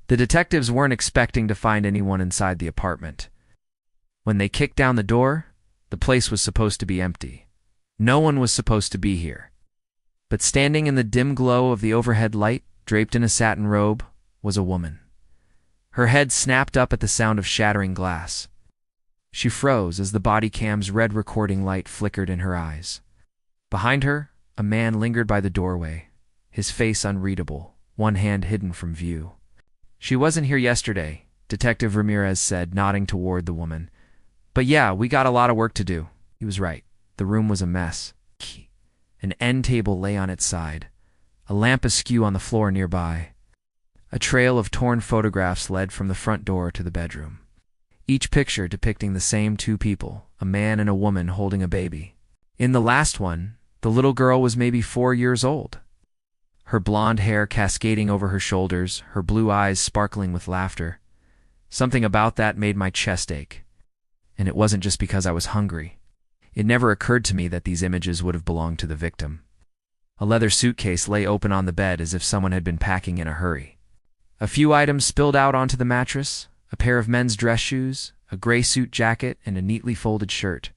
The detectives weren't expecting to find anyone inside the apartment. When they kicked down the door, the place was supposed to be empty. No one was supposed to be here. But standing in the dim glow of the overhead light, draped in a satin robe, was a woman. Her head snapped up at the sound of shattering glass. She froze as the body cam's red recording light flickered in her eyes. Behind her, a man lingered by the doorway, his face unreadable, one hand hidden from view. "She wasn't here yesterday," Detective Ramirez said, nodding toward the woman. "But yeah, we got a lot of work to do." He was right. The room was a mess. An end table lay on its side, a lamp askew on the floor nearby. A trail of torn photographs led from the front door to the bedroom, each picture depicting the same two people, a man and a woman holding a baby. In the last one, the little girl was maybe 4 years old. Her blonde hair cascading over her shoulders, her blue eyes sparkling with laughter. Something about that made my chest ache. And it wasn't just because I was hungry. It never occurred to me that these images would have belonged to the victim. A leather suitcase lay open on the bed as if someone had been packing in a hurry. A few items spilled out onto the mattress, a pair of men's dress shoes, a gray suit jacket, and a neatly folded shirt.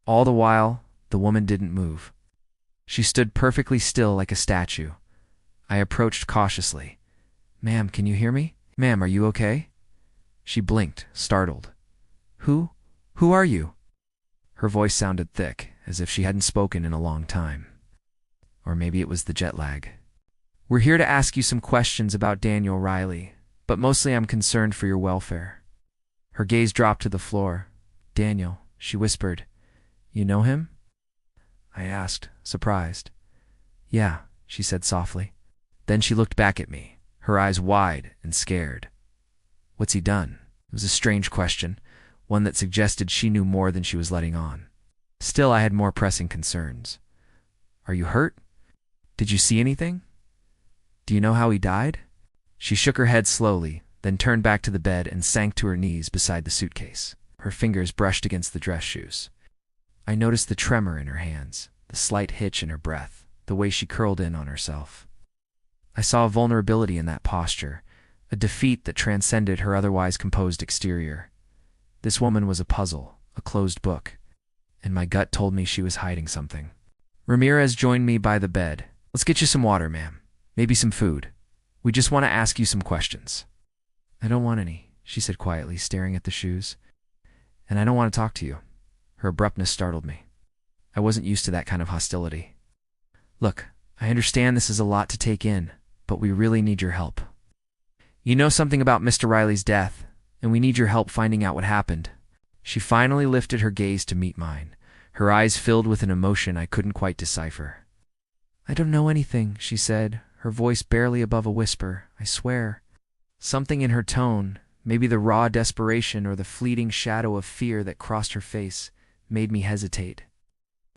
All the while, the woman didn't move. She stood perfectly still like a statue. I approached cautiously. "Ma'am, can you hear me? Ma'am, are you okay?" She blinked, startled. Who are you?" Her voice sounded thick, as if she hadn't spoken in a long time. Or maybe it was the jet lag. "We're here to ask you some questions about Daniel Riley, but mostly I'm concerned for your welfare." Her gaze dropped to the floor. "Daniel," she whispered. "You know him?" I asked, surprised. "Yeah," she said softly. Then she looked back at me, her eyes wide and scared. "What's he done?" It was a strange question, one that suggested she knew more than she was letting on. Still, I had more pressing concerns. "Are you hurt? Did you see anything? Do you know how he died?" She shook her head slowly, then turned back to the bed and sank to her knees beside the suitcase. Her fingers brushed against the dress shoes. I noticed the tremor in her hands, the slight hitch in her breath, the way she curled in on herself. I saw a vulnerability in that posture, a defeat that transcended her otherwise composed exterior. This woman was a puzzle, a closed book, and my gut told me she was hiding something. Ramirez joined me by the bed. "Let's get you some water, ma'am. Maybe some food. We just want to ask you some questions." "I don't want any," she said quietly, staring at the shoes. "And I don't want to talk to you." Her abruptness startled me. I wasn't used to that kind of hostility. "Look, I understand this is a lot to take in, but we really need your help. You know something about Mr. Riley's death, and we need your help finding out what happened." She finally lifted her gaze to meet mine, her eyes filled with an emotion I couldn't quite decipher. "I don't know anything," she said, her voice barely above a whisper, I swear. Something in her tone, maybe the raw desperation or the fleeting shadow of fear that crossed her face, made me hesitate.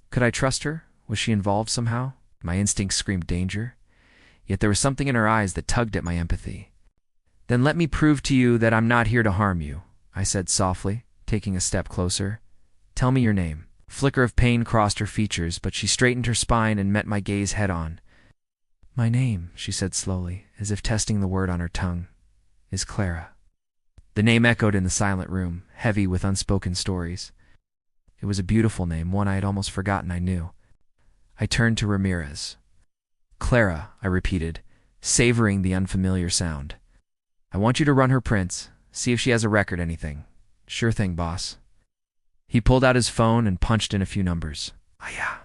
Could I trust her? Was she involved somehow? My instincts screamed danger. Yet there was something in her eyes that tugged at my empathy. "Then let me prove to you that I'm not here to harm you," I said softly, taking a step closer. "Tell me your name." A flicker of pain crossed her features, but she straightened her spine and met my gaze head-on. "My name," she said slowly, as if testing the word on her tongue, "is Clara." The name echoed in the silent room, heavy with unspoken stories. It was a beautiful name, one I had almost forgotten I knew. I turned to Ramirez. "Clara," I repeated, savoring the unfamiliar sound. "I want you to run her prints, see if she has a record, anything." "Sure thing, boss." He pulled out his phone and punched in a few numbers. Yeah.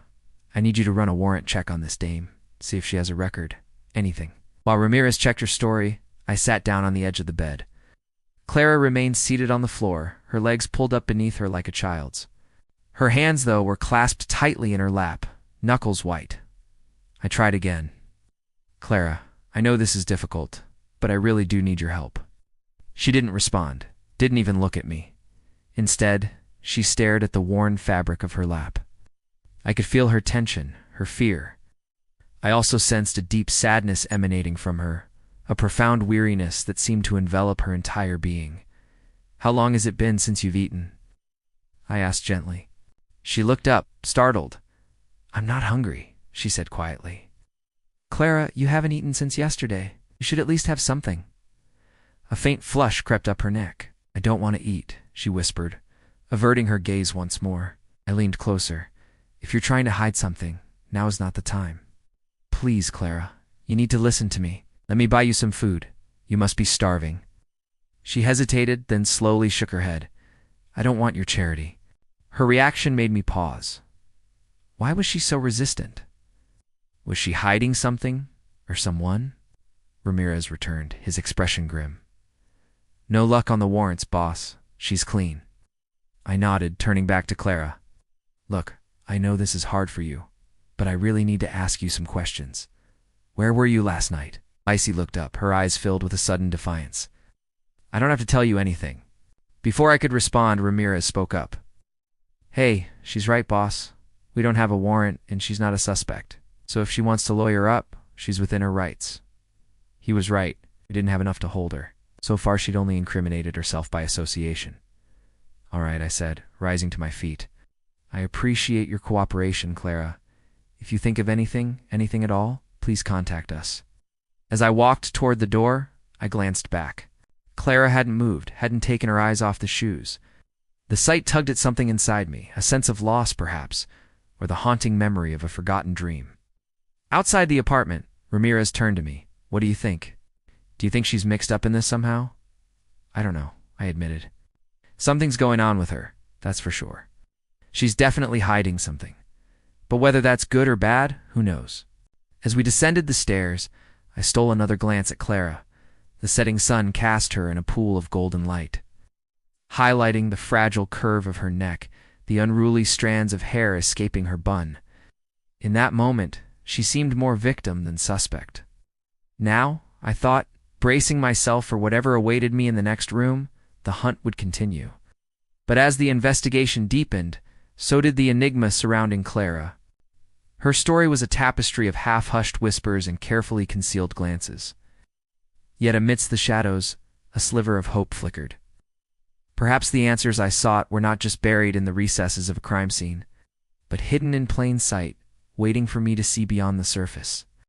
"I need you to run a warrant check on this dame, see if she has a record, anything." While Ramirez checked her story, I sat down on the edge of the bed. Clara remained seated on the floor, her legs pulled up beneath her like a child's. Her hands, though, were clasped tightly in her lap, knuckles white. I tried again. "Clara, I know this is difficult, but I really do need your help." She didn't respond, didn't even look at me. Instead, she stared at the worn fabric of her lap. I could feel her tension, her fear. I also sensed a deep sadness emanating from her, a profound weariness that seemed to envelop her entire being. "How long has it been since you've eaten?" I asked gently. She looked up, startled. "I'm not hungry," she said quietly. "Clara, you haven't eaten since yesterday. You should at least have something." A faint flush crept up her neck. "I don't want to eat," she whispered, averting her gaze once more. I leaned closer. "If you're trying to hide something, now is not the time. Please, Clara, you need to listen to me. Let me buy you some food. You must be starving." She hesitated, then slowly shook her head. "I don't want your charity." Her reaction made me pause. Why was she so resistant? Was she hiding something or someone? Ramirez returned, his expression grim. "No luck on the warrants, boss. She's clean." I nodded, turning back to Clara. "Look, I know this is hard for you, but I really need to ask you some questions. Where were you last night?" Icy looked up, her eyes filled with a sudden defiance. "I don't have to tell you anything." Before I could respond, Ramirez spoke up. "Hey, she's right, boss. We don't have a warrant, and she's not a suspect. So if she wants to lawyer up, she's within her rights." He was right. We didn't have enough to hold her. So far, she'd only incriminated herself by association. "All right," I said, rising to my feet. "I appreciate your cooperation, Clara. If you think of anything at all, please contact us." As I walked toward the door, I glanced back. Clara hadn't moved, hadn't taken her eyes off the shoes. The sight tugged at something inside me, a sense of loss perhaps, or the haunting memory of a forgotten dream. Outside the apartment, Ramirez turned to me. "What do you think? Do you think she's mixed up in this somehow?" "I don't know," I admitted. "Something's going on with her, that's for sure. She's definitely hiding something. But whether that's good or bad, who knows?" As we descended the stairs, I stole another glance at Clara. The setting sun cast her in a pool of golden light, highlighting the fragile curve of her neck, the unruly strands of hair escaping her bun. In that moment, she seemed more victim than suspect. Now, I thought, bracing myself for whatever awaited me in the next room, the hunt would continue. But as the investigation deepened, so did the enigma surrounding Clara. Her story was a tapestry of half-hushed whispers and carefully concealed glances. Yet amidst the shadows, a sliver of hope flickered. Perhaps the answers I sought were not just buried in the recesses of a crime scene, but hidden in plain sight, waiting for me to see beyond the surface.